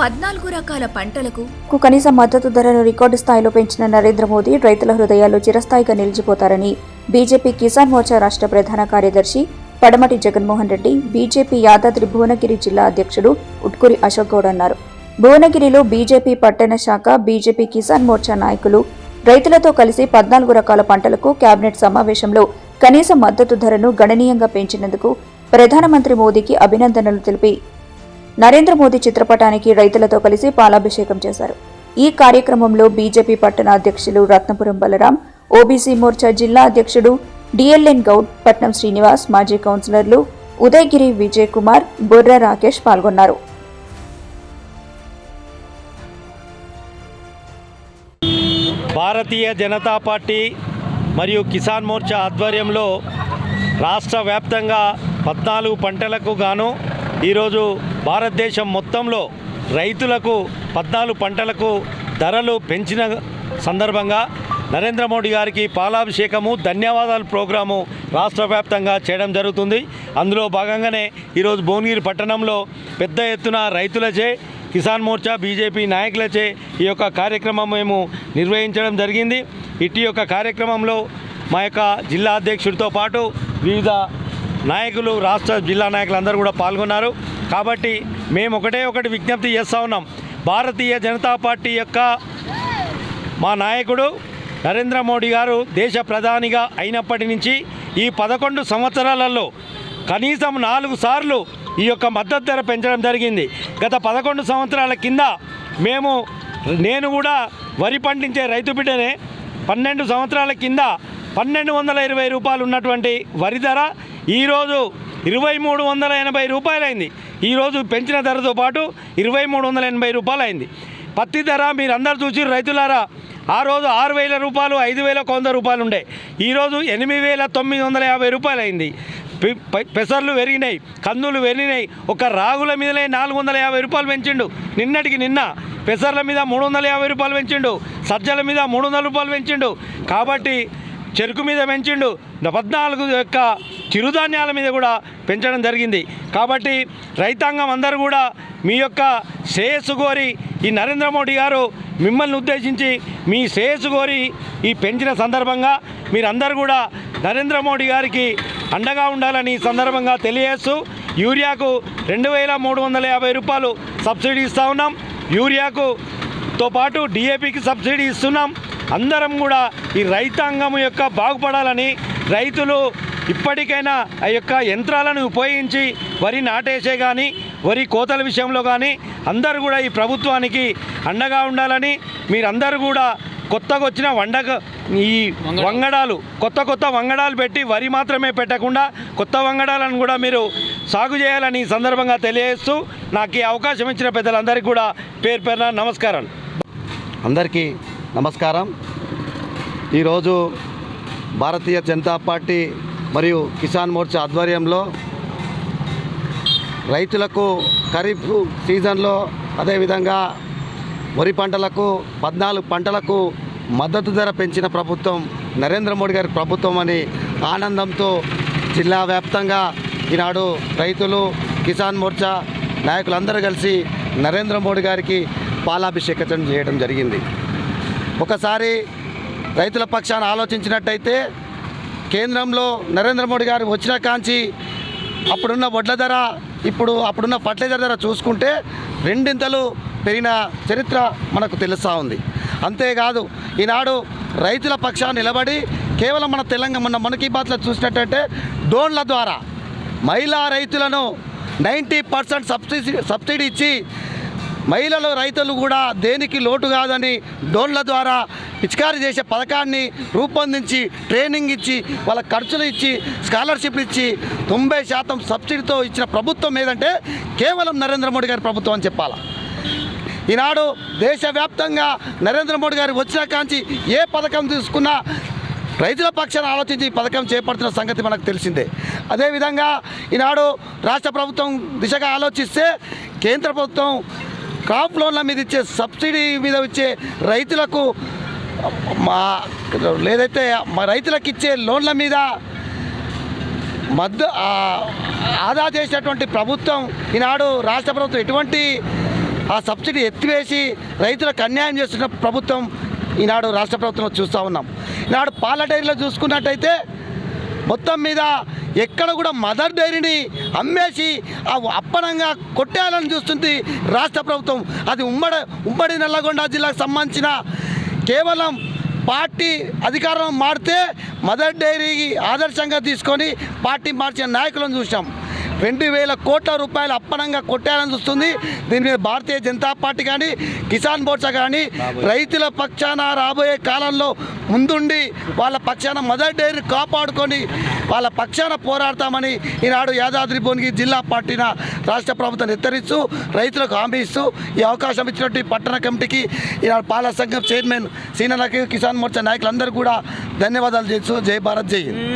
14 రకాల పంటలకు కనీస మద్దతు ధరను రికార్డు స్థాయిలో పెంచిన నరేంద్ర మోదీ రైతుల హృదయాల్లో చిరస్థాయిగా నిలిచిపోతారని బీజేపీ కిసాన్ మోర్చా రాష్ట్ర ప్రధాన కార్యదర్శి పడమటి జగన్మోహన్ రెడ్డి, బీజేపీ యాదాద్రి భువనగిరి జిల్లా అధ్యక్షుడు ఉట్కూరి అశోక్ గౌడ్ అన్నారు. భువనగిరిలో బీజేపీ పట్టణ శాఖ, బీజేపీ కిసాన్ మోర్చా నాయకులు రైతులతో కలిసి 14 రకాల పంటలకు కేబినెట్ సమావేశంలో కనీస మద్దతు ధరను గణనీయంగా పెంచినందుకు ప్రధానమంత్రి మోదీకి అభినందనలు తెలిపి నరేంద్ర మోదీ చిత్రపటానికి రైతులతో కలిసి పాలాభిషేకం చేశారు. ఈ కార్యక్రమంలో బీజేపీ పట్టణ అధ్యక్షులు రత్నపురం బలరాం, ఓబీసీ మోర్చా జిల్లా అధ్యక్షుడు డిఎల్ఎన్ గౌడ్, పట్నం శ్రీనివాస్, మాజీ కౌన్సిలర్లు ఉదయగిరి విజయ్ కుమార్, బొర్ర రాకేష్ పాల్గొన్నారు. భారతీయ జనతా పార్టీ మరియు కిసాన్ మోర్చా ఆధ్వర్యంలో రాష్ట్ర వ్యాప్తంగా 14 పంటలకు గాను ఈరోజు భారతదేశం మొత్తంలో రైతులకు 14 పంటలకు ధరలు పెంచిన సందర్భంగా నరేంద్ర మోడీ గారికి పాలాభిషేకము, ధన్యవాదాలు ప్రోగ్రాము రాష్ట్ర వ్యాప్తంగా చేయడం జరుగుతుంది. అందులో భాగంగానే ఈరోజు భువనగిరి పట్టణంలో పెద్ద ఎత్తున రైతులచే, కిసాన్ మోర్చా, బీజేపీ నాయకులచే ఈ యొక్క కార్యక్రమం మేము నిర్వహించడం జరిగింది. ఇటు యొక్క కార్యక్రమంలో మా యొక్క జిల్లా అధ్యక్షుడితో పాటు వివిధ నాయకులు, రాష్ట్ర జిల్లా నాయకులు అందరూ కూడా పాల్గొన్నారు. కాబట్టి మేము ఒకటి విజ్ఞప్తి చేస్తూ ఉన్నాం. భారతీయ జనతా పార్టీ యొక్క మా నాయకుడు నరేంద్ర మోడీ గారు దేశ ప్రధానిగా అయినప్పటి నుంచి ఈ 11 సంవత్సరాలలో కనీసం 4 సార్లు ఈ యొక్క మద్దతు ధర పెంచడం జరిగింది. గత 11 సంవత్సరాల కింద నేను కూడా వరి పండించే రైతు బిడ్డనే. 12 సంవత్సరాల కింద 1220 రూపాయలు ఉన్నటువంటి వరి ధర ఈరోజు 2380 రూపాయలైంది. ఈరోజు పెంచిన ధరతో పాటు 2380 రూపాయలు అయింది. పత్తి ధర మీరు అందరు చూసి రైతులారా, ఆ రోజు 6000 రూపాయలు, 5100 రూపాయలు ఉండే, ఈరోజు 8950 రూపాయలు అయింది. పెసర్లు పెరిగినాయి, కందులు పెరిగినాయి. ఒక రాగుల మీదనే 450 రూపాయలు పెంచిండు. నిన్నటికి నిన్న పెసర్ల మీద 350 రూపాయలు పెంచిండు, సజ్జల మీద 300 రూపాయలు పెంచిండు. కాబట్టి చెరుకు మీద పెంచిండు, 14 యొక్క చిరుధాన్యాల మీద కూడా పెంచడం జరిగింది. కాబట్టి రైతాంగం అందరూ కూడా మీ యొక్క శ్రేయస్సు కోరి, ఈ నరేంద్ర మోడీ గారు మిమ్మల్ని ఉద్దేశించి మీ శ్రేయస్సు కోరి ఈ పెంచిన సందర్భంగా మీరందరూ కూడా నరేంద్ర మోడీ గారికి అండగా ఉండాలని సందర్భంగా తెలియజేస్తూ, యూరియాకు 2350 రూపాయలు సబ్సిడీ ఇస్తూ ఉన్నాం. యూరియాకుతో పాటు డిఏపికి సబ్సిడీ ఇస్తున్నాం. అందరం కూడా ఈ రైతాంగం యొక్క బాగుపడాలని, రైతులు ఇప్పటికైనా ఆ యొక్క యంత్రాలను ఉపయోగించి వరి నాటేసే కానీ, వరి కోతల విషయంలో కానీ అందరూ కూడా ఈ ప్రభుత్వానికి అండగా ఉండాలని, మీరందరూ కూడా కొత్తగా వచ్చిన కొత్త వంగడాలు పెట్టి వరి మాత్రమే పెట్టకుండా కొత్త వంగడాలను కూడా మీరు సాగు చేయాలని సందర్భంగా తెలియజేస్తూ, నాకు ఈ అవకాశం ఇచ్చిన పెద్దలందరికీ కూడా పేరు పేరున నమస్కారాలు. అందరికీ నమస్కారం. ఈరోజు భారతీయ జనతా పార్టీ మరియు కిసాన్ మోర్చా ఆధ్వర్యంలో రైతులకు ఖరీఫ్ సీజన్లో, అదేవిధంగా వరి పంటలకు 14 పంటలకు మద్దతు ధర పెంచిన ప్రభుత్వం నరేంద్ర మోడీ గారి ప్రభుత్వం అని ఆనందంతో జిల్లా వ్యాప్తంగా ఈనాడు రైతులు, కిసాన్ మోర్చా నాయకులందరూ కలిసి నరేంద్ర మోడీ గారికి పాలాభిషేకం చేయడం జరిగింది. ఒకసారి రైతుల పక్షాన ఆలోచించినట్టయితే కేంద్రంలో నరేంద్ర మోడీ గారు వచ్చిన కాంచి అప్పుడున్న వడ్ల ధర, అప్పుడున్న ఫర్టిలైజర్ ధర చూసుకుంటే 2 పెరిగిన చరిత్ర మనకు తెలుస్తూ ఉంది. అంతేకాదు ఈనాడు రైతుల పక్షాన నిలబడి కేవలం మన తెలంగాణ మన కీ బాత్లో చూసినట్టయితే డ్రోన్ల ద్వారా మహిళా రైతులను 90% సబ్సిడీ ఇచ్చి మహిళలు, రైతులు కూడా దేనికి లోటు కాదని డ్రోన్ల ద్వారా పిచికారీ చేసే పథకాన్ని రూపొందించి, ట్రైనింగ్ ఇచ్చి, వాళ్ళ ఖర్చులు ఇచ్చి, స్కాలర్షిప్లు ఇచ్చి 90% సబ్సిడీతో ఇచ్చిన ప్రభుత్వం ఏదంటే కేవలం నరేంద్ర మోడీ గారి ప్రభుత్వం అని చెప్పాలి. ఈనాడు దేశవ్యాప్తంగా నరేంద్ర మోడీ గారు వచ్చిన కాంచి ఏ పథకం తీసుకున్నా రైతుల పక్షాన ఆలోచించి ఈ పథకం చేపడుతున్న సంగతి మనకు తెలిసిందే. అదేవిధంగా ఈనాడు రాష్ట్ర ప్రభుత్వం దిశగా ఆలోచిస్తే కేంద్ర ప్రభుత్వం క్రాప్ లోన్ల మీద ఇచ్చే, సబ్సిడీ మీద ఇచ్చే రైతులకు లేదైతే మా రైతులకు ఇచ్చే లోన్ల మీద ఆదా చేసినటువంటి ప్రభుత్వం ఈనాడు రాష్ట్ర ప్రభుత్వం ఎటువంటి ఆ సబ్సిడీ ఎత్తివేసి రైతులకు అన్యాయం చేస్తున్న ప్రభుత్వం ఈనాడు రాష్ట్ర ప్రభుత్వంలో చూస్తూ ఉన్నాం. ఈనాడు పాల డైరీలో చూసుకున్నట్టయితే మొత్తం మీద ఎక్కడ కూడా మదర్ డైరీని అమ్మేసి ఆ అప్పనంగా కొట్టేయాలని చూస్తుంది రాష్ట్ర ప్రభుత్వం. అది ఉమ్మడి నల్లగొండ జిల్లాకు సంబంధించిన కేవలం పార్టీ అధికారం మారితే మదర్ డైరీకి ఆదర్శంగా తీసుకొని పార్టీ మార్చిన నాయకులను చూసాం. 2,000 కోట్ల రూపాయలు అప్పనంగా కొట్టాలని చూస్తుంది. దీని మీద భారతీయ జనతా పార్టీ కానీ కిసాన్ మోర్చా కానీ రైతుల పక్షాన రాబోయే కాలంలో ముందుండి వాళ్ళ పక్షాన మదర్ డైరీ కాపాడుకొని వాళ్ళ పక్షాన పోరాడతామని ఈనాడు యాదాద్రి భువనగిరి జిల్లా పార్టీన రాష్ట్ర ప్రభుత్వం హెచ్చరిస్తూ రైతులకు హామీ ఇస్తూ ఈ అవకాశం ఇచ్చినట్టు పట్టణ కమిటీకి ఈనాడు పాల సంఘం చైర్మన్ సీనలకి కిసాన్ మోర్చా నాయకులందరూ కూడా ధన్యవాదాలు చేస్తూ జై భారత్ జై హింద్.